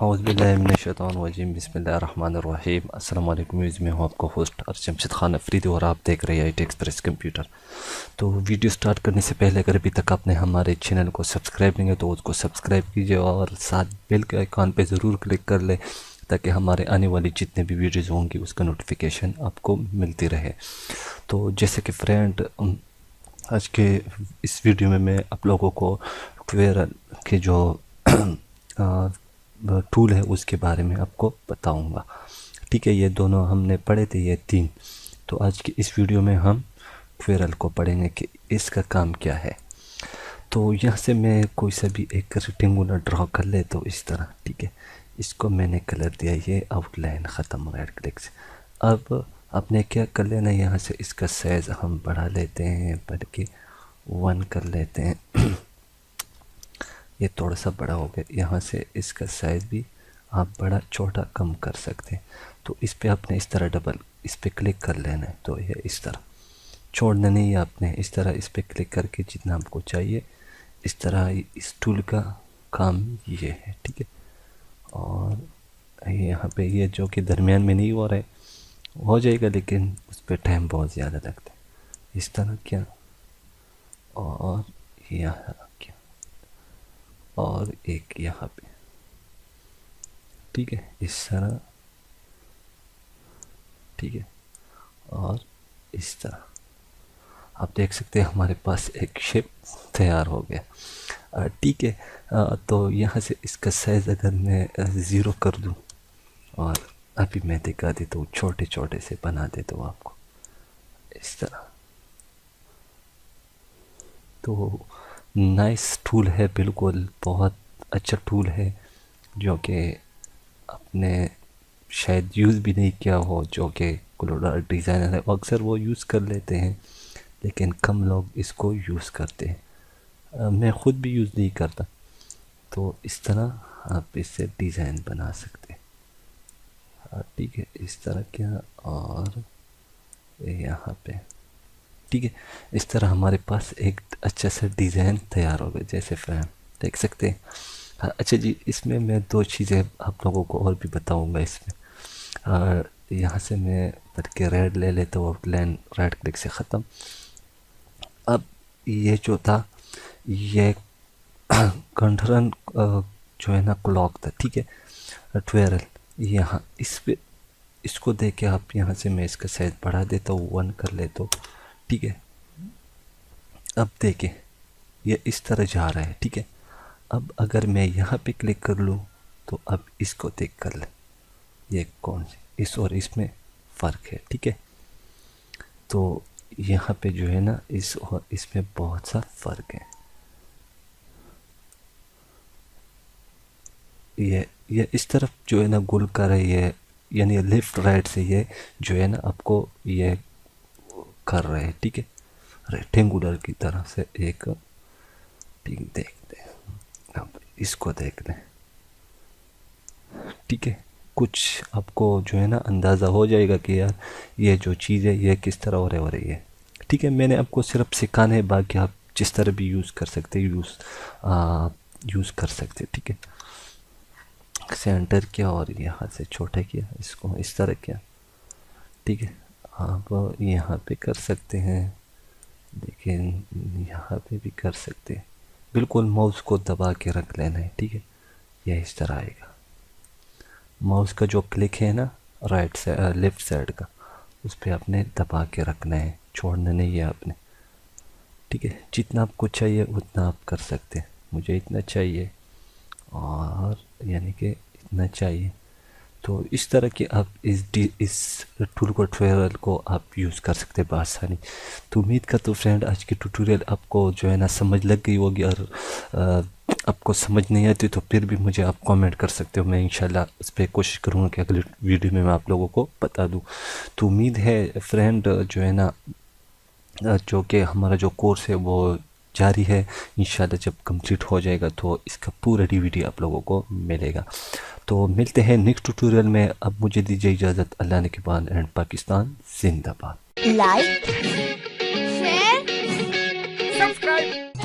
اعوذ باللہ من الشیطان الرجیم، بسم اللہ الرحمن الرحیم۔ السلام علیکم، میں ہوں آپ کا ہوسٹ ارشمشد خان افریدی اور آپ دیکھ رہے ہیں آئی ٹی ایکسپریس کمپیوٹر۔ تو ویڈیو سٹارٹ کرنے سے پہلے اگر ابھی تک آپ نے ہمارے چینل کو سبسکرائب نہیں ہے تو اس کو سبسکرائب کیجئے اور ساتھ بیل کے آئیکن پہ ضرور کلک کر لیں تاکہ ہمارے آنے والی جتنے بھی ویڈیوز ہوں گی اس کا نوٹیفیکیشن آپ کو ملتی رہے۔ تو جیسے کہ فرینڈ، آج کے اس ویڈیو میں آپ لوگوں کو ٹویرل کے جو ٹول ہے اس کے بارے میں آپ کو بتاؤں گا، ٹھیک ہے؟ یہ دونوں ہم نے پڑھے تھے، یہ تین۔ تو آج کی اس ویڈیو میں ہم ٹویرل کو پڑھیں گے کہ اس کا کام کیا ہے۔ تو یہاں سے میں کوئی سا بھی ایک ریکٹینگولر ڈرا کر لے تو اس طرح، ٹھیک ہے؟ اس کو میں نے کلر دیا، یہ آؤٹ لائن ختم، رائٹ کلک سے۔ اب آپ نے کیا کر لینا، یہاں سے اس کا سائز ہم بڑھا لیتے ہیں، بڑھ کے 1 کر لیتے ہیں۔ یہ تھوڑا سا بڑا ہو گیا، یہاں سے اس کا سائز بھی آپ بڑا چھوٹا کم کر سکتے ہیں۔ تو اس پہ آپ نے اس طرح ڈبل اس پہ کلک کر لینا ہے، تو یہ اس طرح چھوڑنا نہیں ہے، آپ نے اس طرح اس پہ کلک کر کے جتنا آپ کو چاہیے اس طرح اس ٹول کا کام یہ ہے، ٹھیک ہے؟ اور یہاں پہ یہ جو کہ درمیان میں نہیں ہو رہا ہے، ہو جائے گا لیکن اس پہ ٹائم بہت زیادہ لگتا ہے۔ اس طرح کیا، اور یہاں کیا، اور ایک یہاں پہ، ٹھیک ہے؟ اس طرح، ٹھیک ہے؟ اور اس طرح آپ دیکھ سکتے ہیں ہمارے پاس ایک شیپ تیار ہو گیا، ٹھیک ہے؟ تو یہاں سے اس کا سائز اگر میں 0 کر دوں اور ابھی میں دکھا دیتا ہوں، چھوٹے چھوٹے سے بنا دیتا ہوں آپ کو اس طرح۔ تو نائس ٹول ہے، بالکل بہت اچھا ٹول ہے جو کہ آپ نے شاید یوز بھی نہیں کیا ہو، جو کہ کلوڈا ڈیزائنر ہے اکثر وہ یوز کر لیتے ہیں لیکن کم لوگ اس کو یوز کرتے ہیں، میں خود بھی یوز نہیں کرتا۔ تو اس طرح آپ اس سے ڈیزائن بنا سکتے ہیں، ٹھیک ہے؟ اس طرح کیا، اور یہاں پہ، ٹھیک ہے؟ اس طرح ہمارے پاس ایک اچھا سا ڈیزائن تیار ہو گیا، جیسے فریم دیکھ سکتے ہیں۔ اچھا جی، اس میں 2 چیزیں آپ لوگوں کو اور بھی بتاؤں گا اس میں۔ یہاں سے میں بڑھ کے ریڈ لے لیتا ہوں، آؤٹ لائن رائٹ کلک سے ختم۔ اب یہ جو تھا یہ کنٹرن جو ہے نا کلاک تھا، ٹھیک ہے؟ ٹویرل یہاں اس پہ، اس کو دیکھ کے آپ یہاں سے میں اس کا سائز بڑھا دیتا ہوں، 1 کر لیتا ہوں، ٹھیک ہے؟ اب دیکھیں یہ اس طرح جا رہا ہے، ٹھیک ہے؟ اب اگر میں یہاں پہ کلک کر لوں تو اب اس کو دیکھ کر لیں، یہ کون سی اس اور اس میں فرق ہے، ٹھیک ہے؟ تو یہاں پہ جو ہے نا اس اور اس میں بہت سا فرق ہے۔ یہ اس طرف جو ہے نا گل کر رہی ہے، یعنی لیفٹ رائٹ سے یہ جو ہے نا آپ کو یہ کر رہے ہیں، ٹھیک ہے؟ ریکٹینگولر کی طرح سے ایک، ٹھیک، دیکھتے ہیں، اب اس کو دیکھ لیں، ٹھیک ہے؟ کچھ آپ کو جو ہے نا اندازہ ہو جائے گا کہ یار یہ جو چیز ہے یہ کس طرح ہو رہی ہے، ٹھیک ہے؟ میں نے آپ کو صرف سکھانا ہے، باقی آپ جس طرح بھی یوز کر سکتے، یوز کر سکتے، ٹھیک ہے؟ سینٹر کیا اور یہاں سے چھوٹا کیا، اس کو اس طرح کیا، ٹھیک ہے؟ آپ یہاں پہ کر سکتے ہیں، لیکن یہاں پہ بھی کر سکتے ہیں، بالکل ماؤس کو دبا کے رکھ لینا ہے، ٹھیک ہے؟ یہ اس طرح آئے گا، ماؤس کا جو کلک ہے نا رائٹ سائڈ لیفٹ سائڈ کا، اس پہ آپ نے دبا کے رکھنا ہے، چھوڑنا نہیں ہے آپ نے، ٹھیک ہے؟ جتنا آپ کو چاہیے اتنا آپ کر سکتے ہیں، مجھے اتنا چاہیے اور یعنی کہ اتنا چاہیے، تو اس طرح کہ آپ اس ٹول کو ٹویرل کو آپ یوز کر سکتے بآسانی۔ تو امید کرتا ہوں فرینڈ آج کی ٹوٹوریل آپ کو جو ہے نا سمجھ لگ گئی ہوگی، اور آپ کو سمجھ نہیں آتی تو پھر بھی مجھے آپ کامنٹ کر سکتے ہو، میں انشاءاللہ اس پہ کوشش کروں گا کہ اگلی ویڈیو میں آپ لوگوں کو بتا دوں۔ تو امید ہے فرینڈ جو ہے نا جو کہ ہمارا جو کورس ہے وہ جاری ہے، انشاءاللہ جب کمپلیٹ ہو جائے گا تو اس کا پورا DVD آپ لوگوں کو ملے گا۔ تو ملتے ہیں نیکسٹ ٹوٹوریل میں، اب مجھے دیجیے اجازت، اللہ نے کے بعد، اینڈ پاکستان زندہ باد۔ Like, share, subscribe